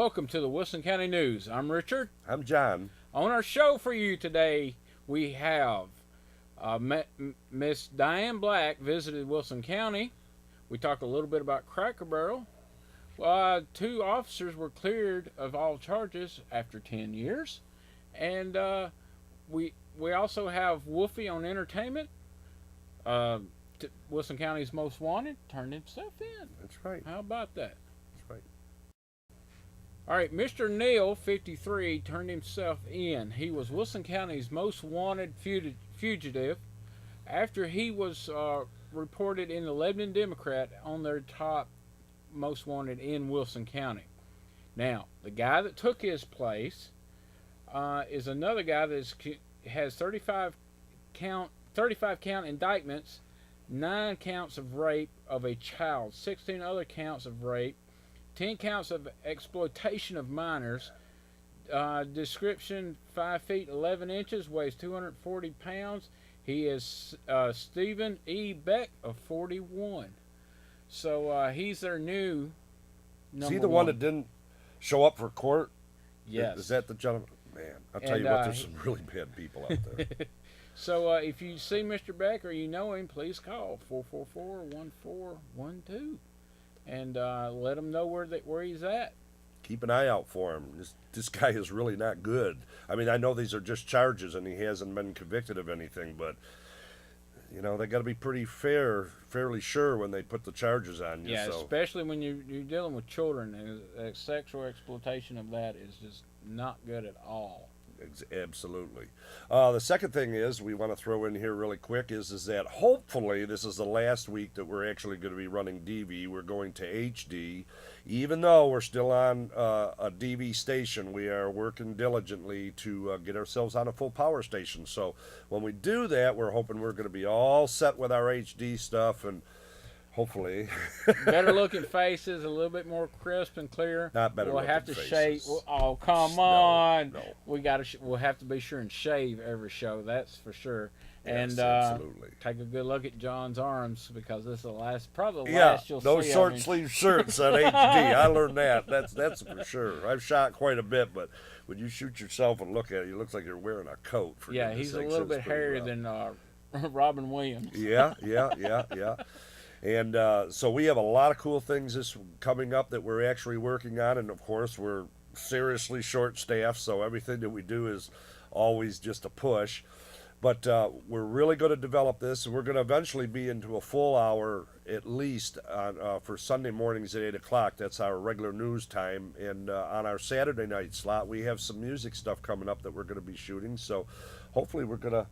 welcome to the Wilson County News. I'm Richard. I'm John. On our show for you today, we have Miss Diane Black visited Wilson County. We talk a little bit about Cracker Barrel. Two officers were cleared of all charges after 10 years. And we also have Wolfie on entertainment. Wilson County's Most Wanted turned himself in. That's right. How about that? That's right. All right, Mr. Neal, 53, turned himself in. He was Wilson County's most wanted fugitive after he was reported in the Lebanon Democrat on their top most wanted in Wilson County. Now, the guy that took his place is another guy that has 35 count indictments, 9 counts of rape of a child, 16 other counts of rape, 10 counts of exploitation of minors. Description: 5 feet 11 inches, weighs 240 pounds. He is Stephen E. Beck of 41. So he's their new number Is he the one that didn't show up for court? Yes. Is that the gentleman? Man, I'll tell you what, there's some really bad people out there. So if you see Mr. Beck or you know him, please call 444-1412 and let him know where he's at. Keep an eye out for him. This guy is really not good. I mean, I know these are just charges and he hasn't been convicted of anything, but you know, they got to be fairly sure when they put the charges on you. Yeah, so. Especially when you're dealing with children. And sexual exploitation of that is just not good at all. Absolutely. The second thing is we want to throw in here really quick is that hopefully this is the last week that we're actually going to be running DV. We're going to HD. Even though we're still on a DV station, we are working diligently to get ourselves on a full power station. So when we do that, we're hoping we're going to be all set with our HD stuff and hopefully better looking faces, a little bit more crisp and clear. Not better. We'll have to faces. shave. Oh, come on! No. We'll have to be sure and shave every show. That's for sure. Yes, and absolutely. Take a good look at John's arms because this is the last, probably the Yeah, last you'll those see. short sleeve shirts on HD. I learned that. That's for sure. I've shot quite a bit, but when you shoot yourself and look at it, it looks like you're wearing a coat. For yeah, he's a little bit hairier than Robin Williams. Yeah. And so we have a lot of cool things coming up that we're actually working on, and of course we're seriously short-staffed, so everything that we do is always just a push. But we're really going to develop this, and we're going to eventually be into a full hour at least for Sunday mornings at 8 o'clock. That's our regular news time. And on our Saturday night slot, we have some music stuff coming up that we're going to be shooting. So hopefully we're going to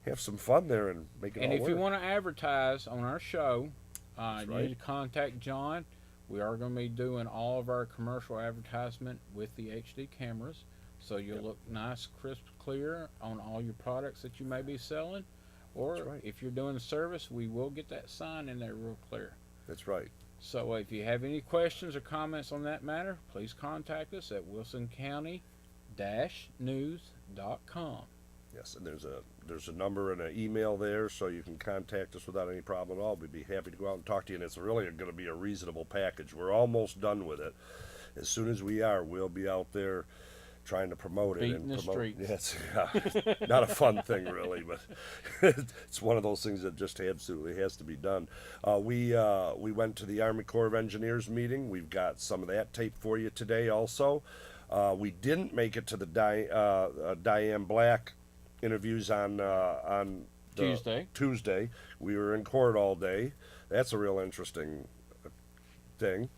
have some fun there and make it all work. And if you want to advertise on our show, you right. need to contact John. We are going to be doing all of our commercial advertisement with the HD cameras, so you'll look nice, crisp, clear on all your products that you may be selling. Or right. if you're doing a service, we will get that sign in there real clear. That's right. So if you have any questions or comments on that matter, please contact us at wilsoncounty-news.com. Yes, and there's a number and an email there, so you can contact us without any problem at all. We'd be happy to go out and talk to you, and it's really going to be a reasonable package. We're almost done with it. As soon as we are, we'll be out there trying to promote it. Beating the streets. Yes, yeah. Not a fun thing, really, but it's one of those things that just absolutely has to be done. We went to the Army Corps of Engineers meeting. We've got some of that tape for you today also. We didn't make it to the Diane Black interviews on Tuesday. We were in court all day. That's a real interesting thing.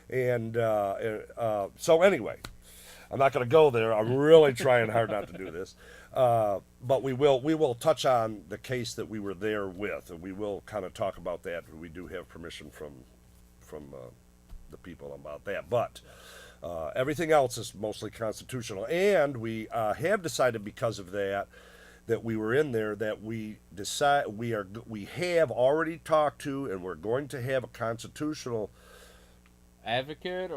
And so anyway, I'm not going to go there. I'm really trying hard not to do this. But we will touch on the case that we were there with, and we will kind of talk about that. We do have permission from the people about that. But everything else is mostly constitutional, and we have decided because of that we were in there that we have already talked to, and we're going to have a constitutional advocate,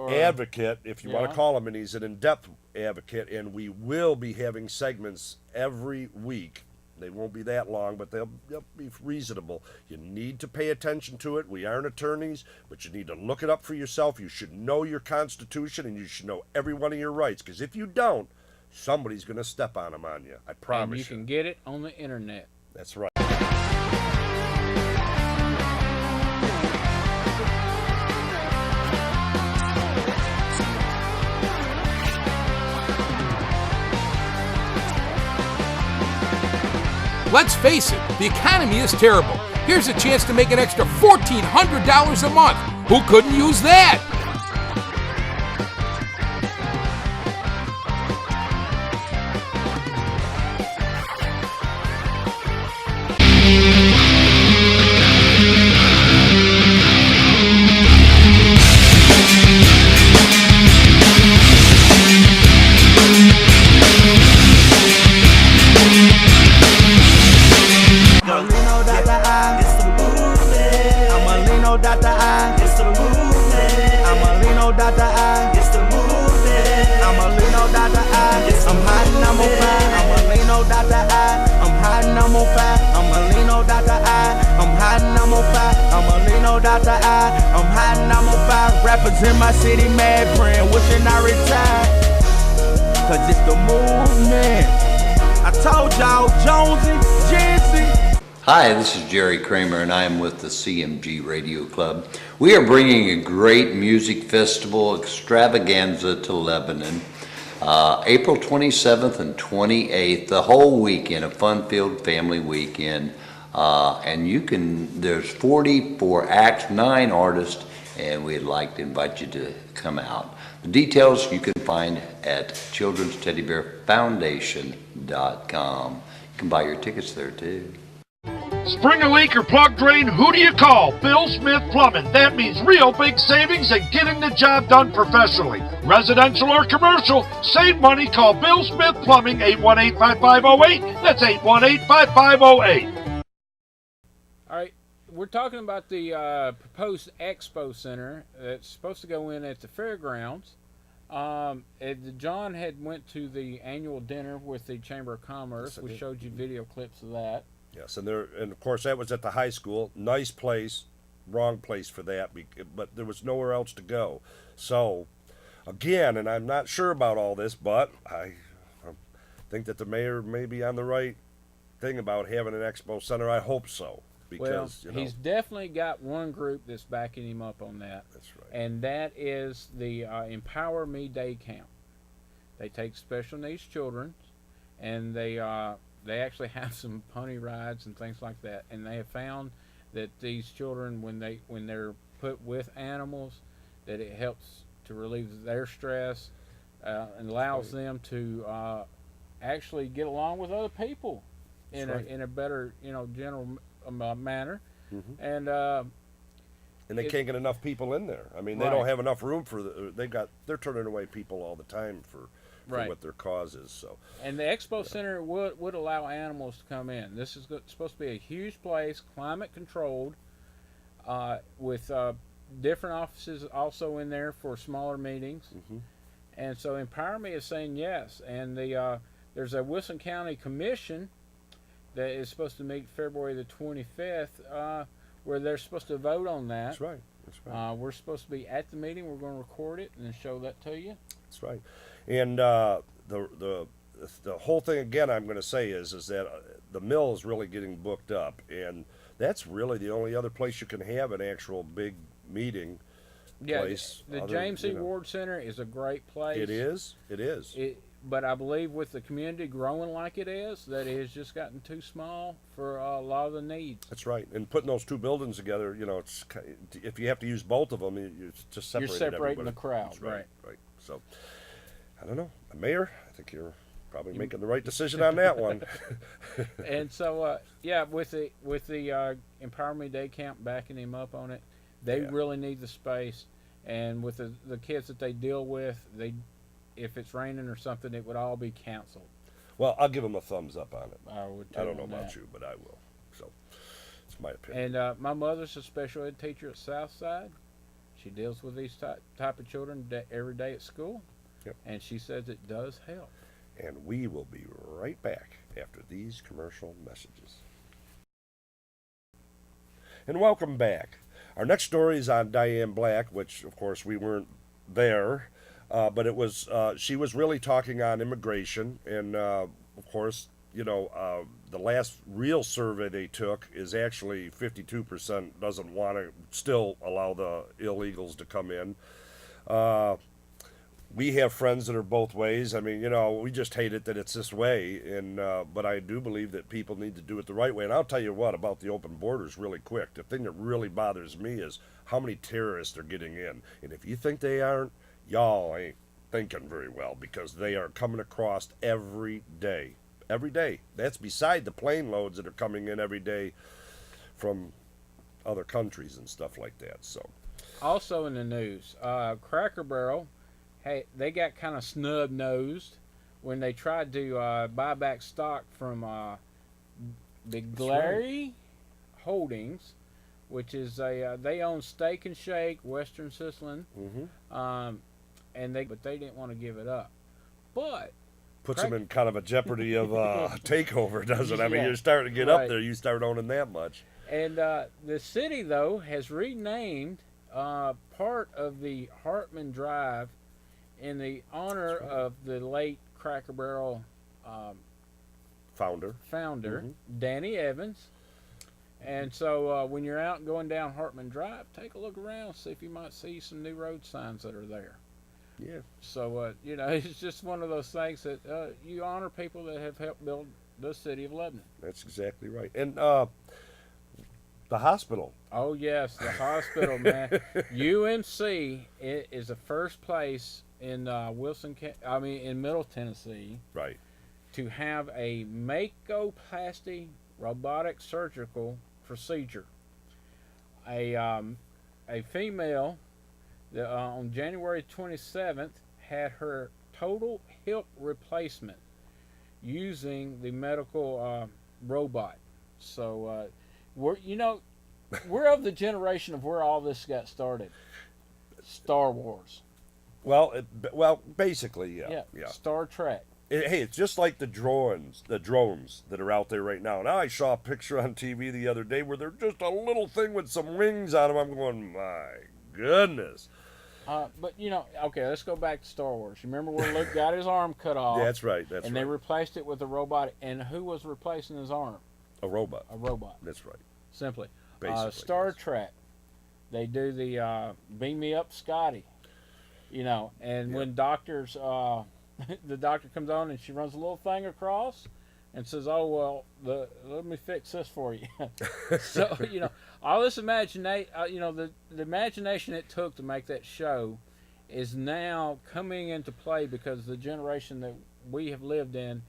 if you want to call him, and he's an in-depth advocate, and we will be having segments every week They won't be that long, but they'll be reasonable. You need to pay attention to it. We aren't attorneys, but you need to look it up for yourself. You should know your Constitution, and you should know every one of your rights, because if you don't, somebody's going to step on them on you. I promise And you can get it on the internet. That's right. Let's face it, the economy is terrible. Here's a chance to make an extra $1,400 a month. Who couldn't use that? In my city, mad praying, wishing I retired. Cause it's the movement. I told y'all, Jonesy, Jency. Hi, this is Jerry Kramer, and I am with the CMG Radio Club. We are bringing a great music festival extravaganza to Lebanon, April 27th and 28th, the whole weekend, a fun-filled family weekend. And there's 44 acts, 9 artists, and we'd like to invite you to come out. The details you can find at children'steddybearfoundation.com. You can buy your tickets there too. Spring a leak or plug drain, who do you call? Bill Smith Plumbing. That means real big savings and getting the job done professionally. Residential or commercial, save money. Call Bill Smith Plumbing, 818-5508. That's 818-5508. All right, we're talking about the proposed expo center that's supposed to go in at the fairgrounds. John had went to the annual dinner with the Chamber of Commerce. We showed you video clips of that. Yes, and of course that was at the high school. Nice place, wrong place for that, but there was nowhere else to go. So, again, and I'm not sure about all this, but I think that the mayor may be on the right thing about having an expo center. I hope so. Because, well, he's definitely got one group that's backing him up on that. That's right. And that is the Empower Me Day Camp. They take special needs children, and they actually have some pony rides and things like that. And they have found that these children, when they're put with animals, that it helps to relieve their stress and allows them to actually get along with other people in a better, general manner. Mm-hmm. And they can't get enough people in there. I mean, they don't have enough room for they're turning away people all the time for what their cause is. So, and the expo center would allow animals to come in. This is supposed to be a huge place, climate controlled, with different offices also in there for smaller meetings. Mm-hmm. And so Empower Me is saying yes. And there's a Wilson County Commission that is supposed to meet February the 25th, where they're supposed to vote on that. That's right. That's right. We're supposed to be at the meeting. We're going to record it and then show that to you. That's right. And the whole thing again, I'm going to say is that the mill is really getting booked up, and that's really the only other place you can have an actual big meeting place. The James E. Ward Center is a great place. It is. It is. But I believe with the community growing like it is, that it has just gotten too small for a lot of the needs. That's right. And putting those two buildings together, it's if you have to use both of them, you're just separating You're separating everybody. the crowd. That's right. Right. So, I don't know. Mayor, I think you're probably making the right decision on that one. And so, with the Empower Me Day Camp backing him up on it, they really need the space. And with the kids that they deal with, if it's raining or something, it would all be canceled. Well, I'll give them a thumbs up on it. I don't know about you, but I will. So, it's my opinion. And my mother's a special ed teacher at Southside. She deals with these type of children every day at school. Yep. And she says it does help. And we will be right back after these commercial messages. And welcome back. Our next story is on Diane Black, which, of course, we weren't there, but it was she was really talking on immigration, and of course, the last real survey they took is actually 52% doesn't want to still allow the illegals to come in. We have friends that are both ways. I mean, we just hate it that it's this way, and but I do believe that people need to do it the right way. And I'll tell you what about the open borders really quick. The thing that really bothers me is how many terrorists are getting in. And if you think they aren't, y'all ain't thinking very well, because they are coming across every day. Every day. That's beside the plane loads that are coming in every day from other countries and stuff like that. So, also in the news, Cracker Barrel, hey, they got kind of snub-nosed when they tried to buy back stock from Big Larry Holdings, which is they own Steak and Shake, Western Sizzlin, but they didn't want to give it up. But puts them in kind of a jeopardy of takeover, doesn't it? I mean, you're starting to get up there, you start owning that much. And the city, though, has renamed part of the Hartman Drive in the honor of the late Cracker Barrel founder, Danny Evans. And so when you're out going down Hartman Drive, take a look around, see if you might see some new road signs that are there. Yeah. So, it's just one of those things that you honor people that have helped build the city of Lebanon. That's exactly right. And the hospital. Oh, yes, the hospital, man. UMC is the first place in in Middle Tennessee, right, to have a Makoplasty robotic surgical procedure. A female on January 27th had her total hip replacement using the medical robot. So we're of the generation of where all this got started. Star Wars. Well, basically, yeah. Star Trek. Hey, it's just like the drones that are out there right now. Now, I saw a picture on TV the other day where they're just a little thing with some wings on them. I'm going, my goodness. But okay, let's go back to Star Wars. You remember where Luke got his arm cut off? That's right. And they replaced it with a robot. And who was replacing his arm? A robot. A robot. That's right. Simply. Basically, Star Trek. They do the beam me up, Scotty. And when doctors, the doctor comes on and she runs a little thing across and says, "Oh well, let me fix this for you." So all this imagination, the imagination it took to make that show is now coming into play because the generation that we have lived in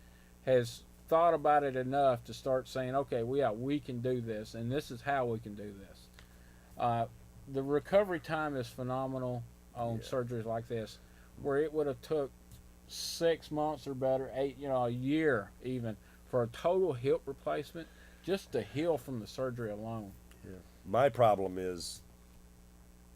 has thought about it enough to start saying, "Okay, we can do this, and this is how we can do this." The recovery time is phenomenal on surgeries like this, where it would have took 6 months or better, a year even, for a total hip replacement, just to heal from the surgery alone. Yeah. My problem is,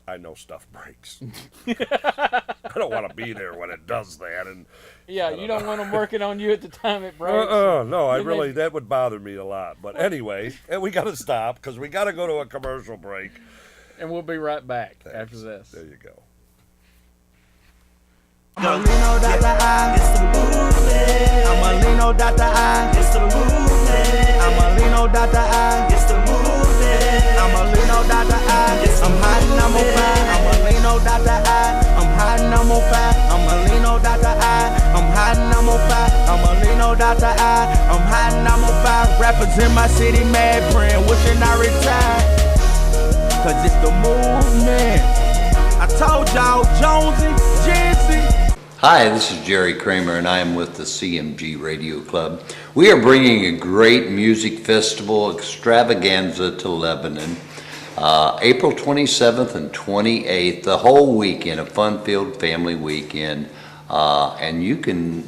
I know stuff breaks. I don't want to be there when it does that, and you don't want them working on you at the time it breaks. No, that would bother me a lot. But anyway, and we got to stop because we got to go to a commercial break, and we'll be right back after this. There you go. I'm a Lino Dr. I, it's the movement. I'm a Lino Dr. I, it's the movement. I'm a Lino Dr. I, it's the movement. I'm a Lino Dr. I, I'm hot and I'm on fire. I'm a Lino Dr. I, I'm hot and I'm on fire. I'm a Lino Dr. I, I'm hot and I'm on fire. I'm a Lino Dr. I, I'm hot and I'm on fire. Rappers in my city mad praying, wishing I retired. Cause it's the movement. I told y'all, Jonesy, Jency. Hi, this is Jerry Kramer, and I am with the CMG Radio Club. We are bringing a great music festival extravaganza to Lebanon, April 27th and 28th, the whole weekend, a fun-filled family weekend. And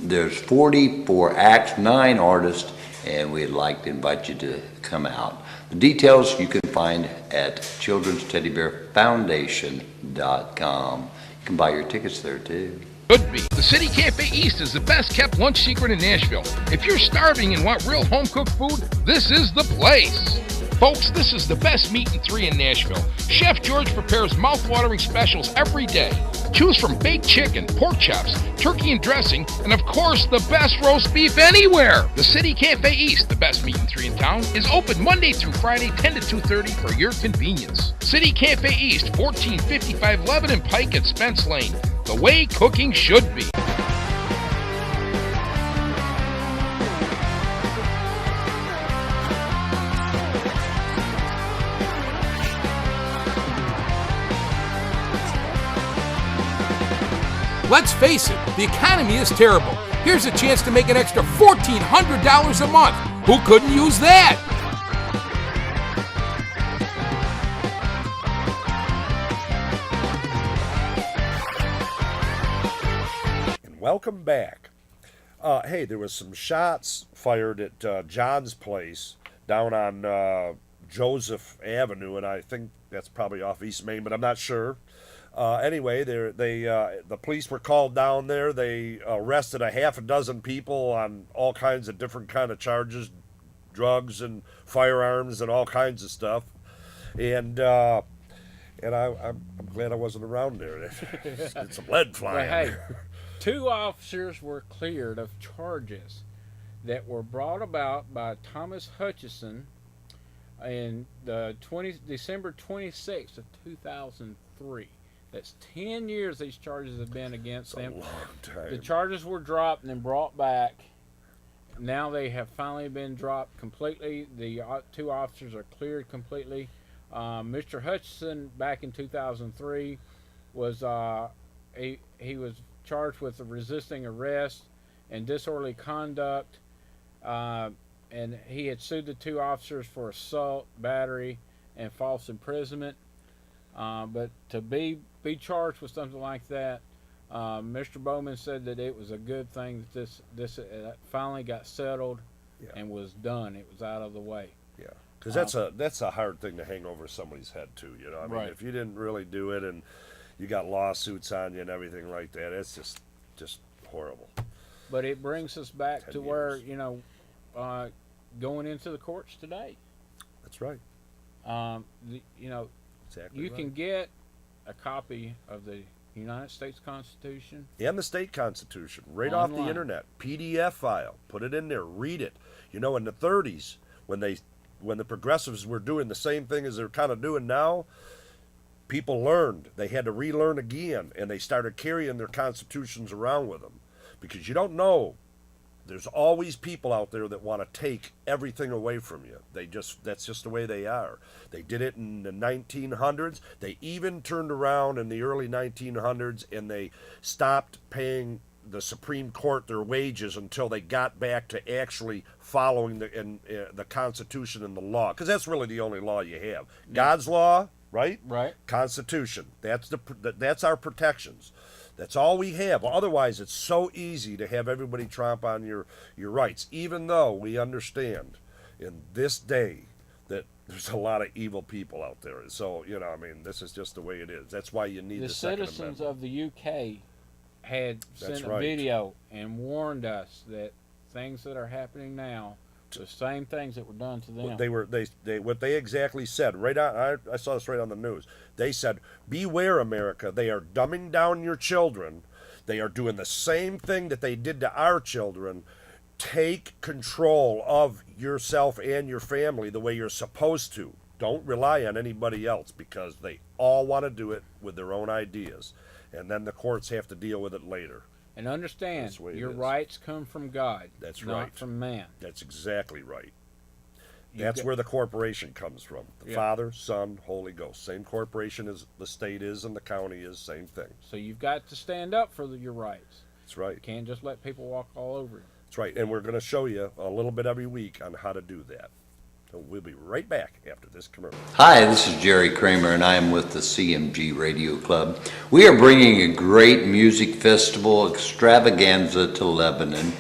there's 44 acts, 9 artists, and we'd like to invite you to come out. The details you can find at childrensteddybearfoundation.com. You can buy your tickets there, too. Could be. The City Cafe East is the best kept lunch secret in Nashville. If you're starving and want real home cooked food, this is the place. Folks, this is the best meat and three in Nashville. Chef George prepares mouth-watering specials every day. Choose from baked chicken, pork chops, turkey and dressing, and of course, the best roast beef anywhere. The City Cafe East, the best meat and three in town, is open Monday through Friday, 10 to 2:30 for your convenience. City Cafe East, 1455 Lebanon Pike at Spence Lane. The way cooking should be. Let's face it, the economy is terrible. Here's a chance to make an extra $1,400 a month. Who couldn't use that? And welcome back. Hey, there was some shots fired at John's place down on Joseph Avenue, and I think that's probably off East Main, but I'm not sure. Anyway, the police were called down there. They arrested a half a dozen people on all kinds of different kind of charges, drugs and firearms and all kinds of stuff. And I'm glad I wasn't around there. It's some lead flying. But hey, 2 officers were cleared of charges that were brought about by Thomas Hutchison in December 26th of 2003. That's 10 years these charges have been against them. A long time. The charges were dropped and then brought back. Now they have finally been dropped completely. The 2 officers are cleared completely. Mr. Hutchison, back in 2003, was he was charged with resisting arrest and disorderly conduct, and he had sued the 2 officers for assault, battery, and false imprisonment. But to be charged with something like that, Mr. Bowman said that it was a good thing that this finally got settled and was done. It was out of the way. Yeah, because that's a hard thing to hang over somebody's head too. You know, I mean, Right. if you didn't really do it and you got lawsuits on you and everything like that, it's just horrible. But it brings us back 10 to where, years. you know, going into the courts today. That's right. You know, Exactly. you right. can get a copy of the United States Constitution. And the state constitution right off the Online. internet, PDF file, put it in there, read it. You know, in the 30s when the progressives were doing the same thing as they're kind of doing now, people learned. They had to relearn again, and they started carrying their constitutions around with them, because you don't know. There's always people out there that want to take everything away from you. That's just the way they are. They did it in the 1900s. They even turned around in the early 1900s and they stopped paying the Supreme Court their wages until they got back to actually following the Constitution and the law, because that's really the only law you have. God's law, right? Right. Constitution. That's our protections. That's all we have. Otherwise, it's so easy to have everybody tromp on your rights, even though we understand in this day that there's a lot of evil people out there. So, you know, I mean, this is just the way it is. That's why you need the Second citizens Amendment. of the UK had That's sent a right. video and warned us that things that are happening now, the same things that were done to them. What they exactly said right on. I saw this right on the news. They said, "Beware, America! They are dumbing down your children. They are doing the same thing that they did to our children. Take control of yourself and your family the way you're supposed to. Don't rely on anybody else, because they all want to do it with their own ideas, and then the courts have to deal with it later." And understand, That's the way it your is. rights come from God. That's not right. from man. That's exactly right. You That's get- where the corporation comes from. The Yeah. Father, Son, Holy Ghost. Same corporation as the state is and the county is, same thing. So you've got to stand up for your rights. That's right. You can't just let people walk all over you. That's right. And we're going to show you a little bit every week on how to do that. So we'll be right back after this commercial. Hi, this is Jerry Kramer, and I am with the CMG Radio Club. We are bringing a great music festival extravaganza to Lebanon,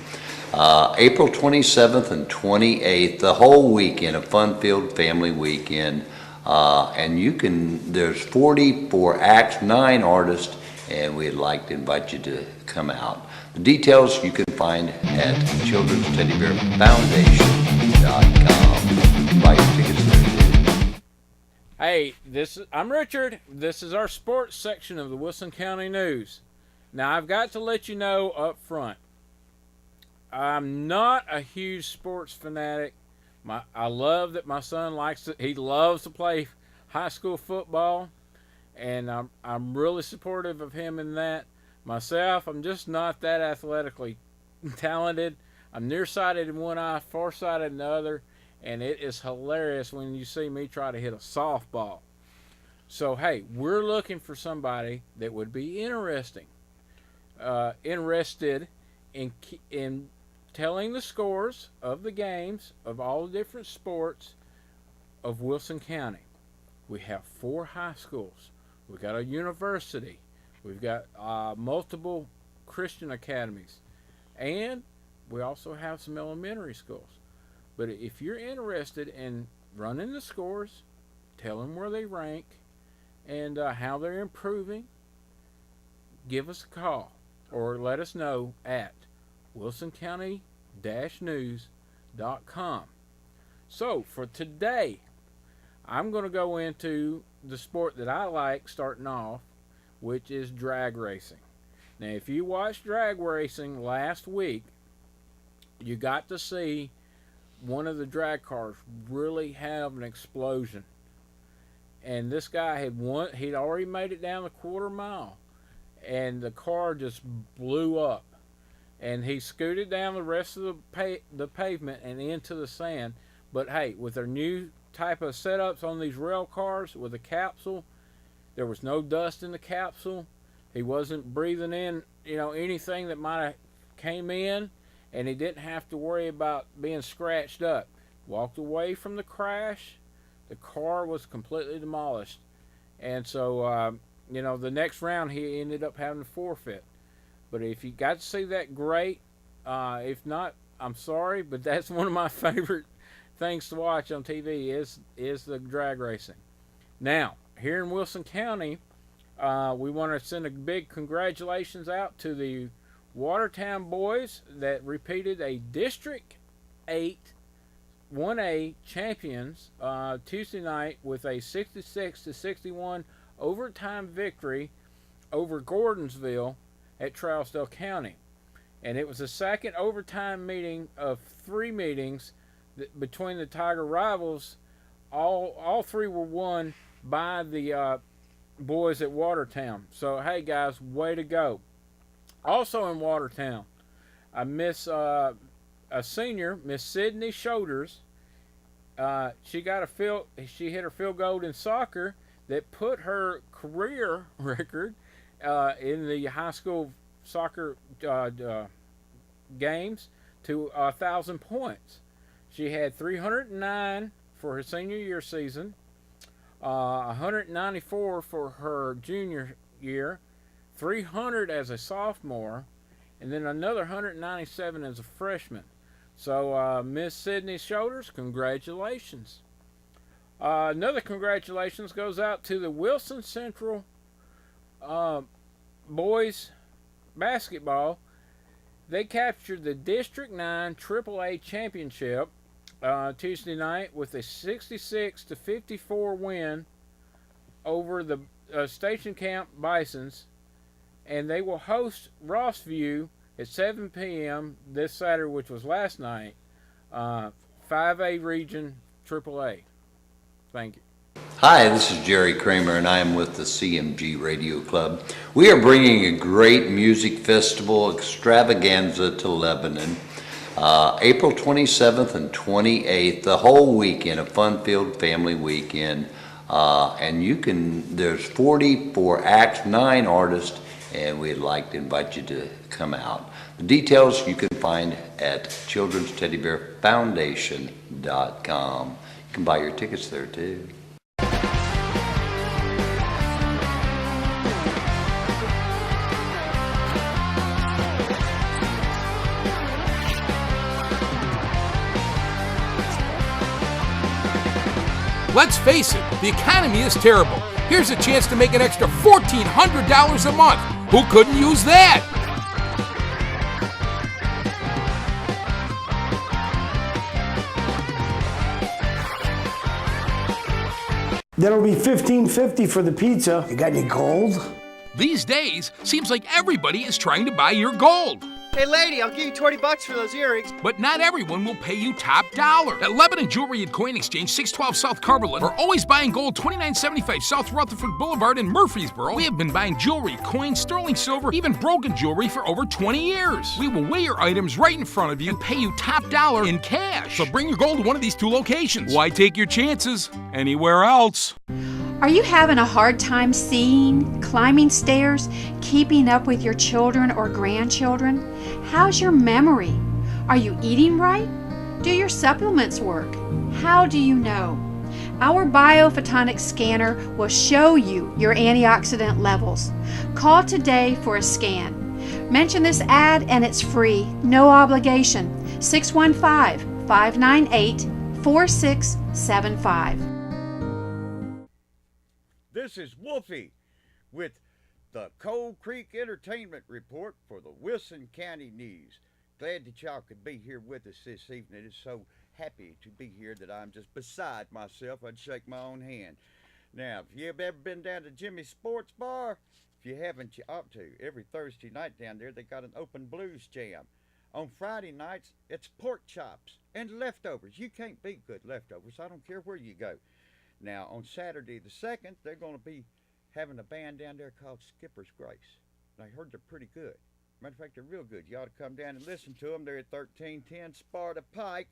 April 27th and 28th, the whole weekend, a fun-filled family weekend. And there's 44 acts, 9 artists, and we'd like to invite you to come out. The details you can find at children'steddybearfoundation.com. Buy your tickets there too. Hey, I'm Richard. This is our sports section of the Wilson County News. Now, I've got to let you know up front, I'm not a huge sports fanatic. I love that my son he loves to play high school football, and I'm really supportive of him in that. Myself, I'm just not that athletically talented. I'm nearsighted in one eye, farsighted in the other, and it is hilarious when you see me try to hit a softball. So, hey, we're looking for somebody that would be interested in telling the scores of the games of all the different sports of Wilson County. We have 4 high schools. We've got a university. We've got multiple Christian academies. And we also have some elementary schools. But if you're interested in running the scores, tell them where they rank, and how they're improving, give us a call or let us know at wilsoncounty-news.com. So for today, I'm going to go into the sport that I like starting off, which is drag racing. Now, if you watched drag racing last week, you got to see one of the drag cars really have an explosion. And this guy he'd already made it down the quarter mile, and the car just blew up. And he scooted down the rest of the pavement and into the sand. But hey, with their new type of setups on these rail cars with a capsule, there was no dust in the capsule. He wasn't breathing in, anything that might have came in, and he didn't have to worry about being scratched up. Walked away from the crash. The car was completely demolished. And so, the next round he ended up having to forfeit. But if you got to see that, great. If not, I'm sorry, but that's one of my favorite things to watch on TV is the drag racing. Now, here in Wilson County, we want to send a big congratulations out to the Watertown boys that repeated a District 8 1A champions Tuesday night with a 66-61 overtime victory over Gordonsville at Trousdale County. And it was the second overtime meeting of 3 meetings between the Tiger rivals. All 3 were won by the boys at Watertown. So, hey guys, way to go. Also in Watertown, I miss a senior, Miss Sydney Shoulders. She hit her field goal in soccer that put her career record in the high school soccer games to 1,000 points. She had 309 for her senior year season, 194 for her junior year, 300 as a sophomore, and then another 197 as a freshman. So, Miss Sydney Shoulders, congratulations. Another congratulations goes out to the Wilson Central boys basketball. They captured the District 9 AAA championship Tuesday night with a 66-54 win over the Station Camp Bisons, and they will host Rossview at 7 p.m. this Saturday, which was last night, 5A Region AAA. Thank you. Hi, this is Jerry Kramer, and I am with the CMG Radio Club. We are bringing a great music festival extravaganza to Lebanon, April 27th and 28th, the whole weekend, a fun-filled family weekend. And there's 44 acts, 9 artists, and we'd like to invite you to come out. The details you can find at children'steddybearfoundation.com. You can buy your tickets there too. Let's face it, the economy is terrible. Here's a chance to make an extra $1,400 a month. Who couldn't use that? That'll be $15.50 for the pizza. You got any gold? These days, seems like everybody is trying to buy your gold. Hey lady, I'll give you 20 bucks for those earrings. But not everyone will pay you top dollar. At Lebanon Jewelry and Coin Exchange, 612 South Cumberland, we're always buying gold, 2975 South Rutherford Boulevard in Murfreesboro. We have been buying jewelry, coins, sterling silver, even broken jewelry for over 20 years. We will weigh your items right in front of you and pay you top dollar in cash. So bring your gold to one of these two locations. Why take your chances anywhere else? Are you having a hard time seeing, climbing stairs, keeping up with your children or grandchildren? How's your memory? Are you eating right? Do your supplements work? How do you know? Our biophotonic scanner will show you your antioxidant levels. Call today for a scan. Mention this ad and it's free, no obligation. 615-598-4675. This is Wolfie with the Cold Creek Entertainment Report for the Wilson County News. Glad that y'all could be here with us this evening. It's so happy to be here that I'm just beside myself. I'd shake my own hand. Now, if you've ever been down to Jimmy's Sports Bar, if you haven't, you ought to. Every Thursday night down there, they got an open blues jam. On Friday nights, it's pork chops and leftovers. You can't beat good leftovers. I don't care where you go. Now, on Saturday the 2nd, they're going to be having a band down there called Skipper's Grace. And I heard they're pretty good. Matter of fact, they're real good. You ought to come down and listen to them. They're at 1310 Sparta Pike.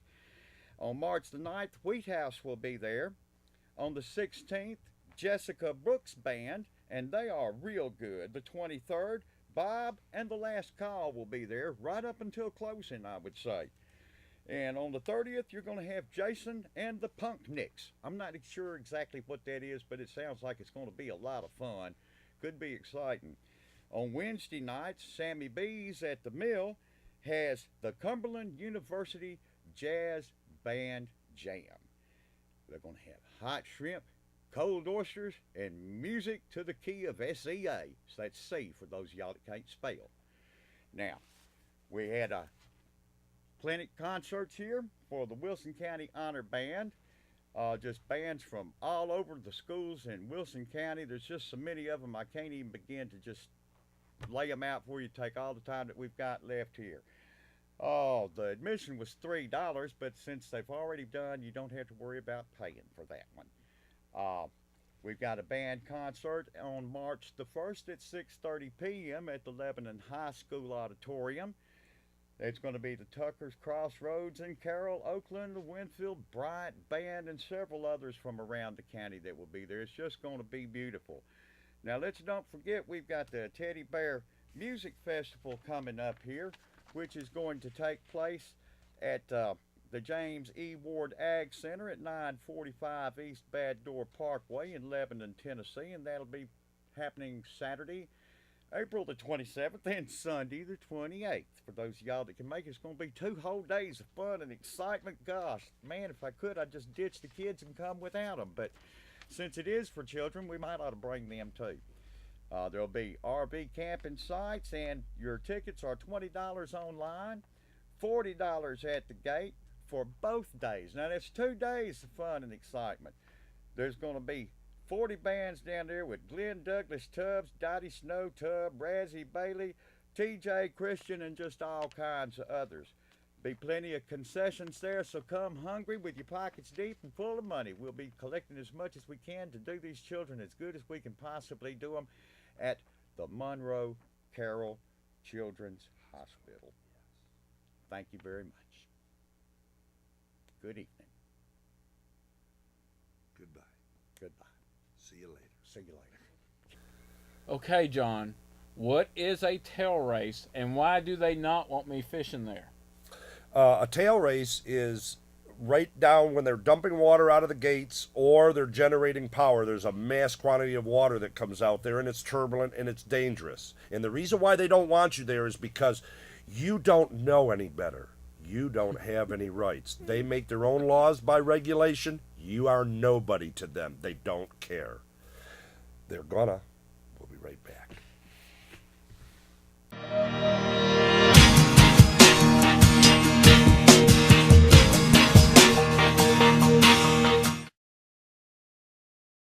On March the 9th, Wheat House will be there. On the 16th, Jessica Brooks Band, and they are real good. The 23rd, Bob and the Last Call will be there right up until closing, I would say. And on the 30th, you're going to have Jason and the Punknicks. I'm not sure exactly what that is, but it sounds like it's going to be a lot of fun. Could be exciting. On Wednesday nights, Sammy B's at the Mill has the Cumberland University Jazz Band Jam. They're going to have hot shrimp, cold oysters, and music to the key of SEA. So that's C for those of y'all that can't spell. Now, we had a clinic concerts here for the Wilson County Honor Band. Just bands from all over the schools in Wilson County. There's just so many of them, I can't even begin to just lay them out for you. Take all the time that we've got left here. Oh, the admission was $3, but since they've already done, you don't have to worry about paying for that one. We've got a band concert on March the 1st at 6:30 p.m. at the Lebanon High School Auditorium. It's going to be the Tucker's Crossroads in Carroll, Oakland, the Winfield Bryant Band, and several others from around the county that will be there. It's just going to be beautiful. Now, let's don't forget we've got the Teddy Bear Music Festival coming up here, which is going to take place at the James E. Ward Ag Center at 945 East Bad Door Parkway in Lebanon, Tennessee, and that'll be happening Saturday, April the 27th, and Sunday the 28th. For those of y'all that can make it, it's going to be 2 whole days of fun and excitement. Gosh, man, if I could, I'd just ditch the kids and come without them. But since it is for children, we might ought to bring them too. There'll be RV camping sites, and your tickets are $20 online, $40 at the gate for both days. Now, that's 2 days of fun and excitement. There's going to be 40 bands down there with Glenn Douglas Tubbs, Dottie Snow Tubb, Razzie Bailey, TJ Christian, and just all kinds of others. Be plenty of concessions there, so come hungry with your pockets deep and full of money. We'll be collecting as much as we can to do these children as good as we can possibly do them at the Monroe Carroll Children's Hospital. Thank you very much. Good evening. Goodbye. Goodbye. See you later. See you later. Okay, John, what is a tail race, and why do they not want me fishing there? A tail race is right down when they're dumping water out of the gates or they're generating power. There's a mass quantity of water that comes out there, and it's turbulent and it's dangerous. And the reason why they don't want you there is because you don't know any better. You don't have any rights. They make their own laws by regulation. You are nobody to them. They don't care. They're gonna. We'll be right back. Bye.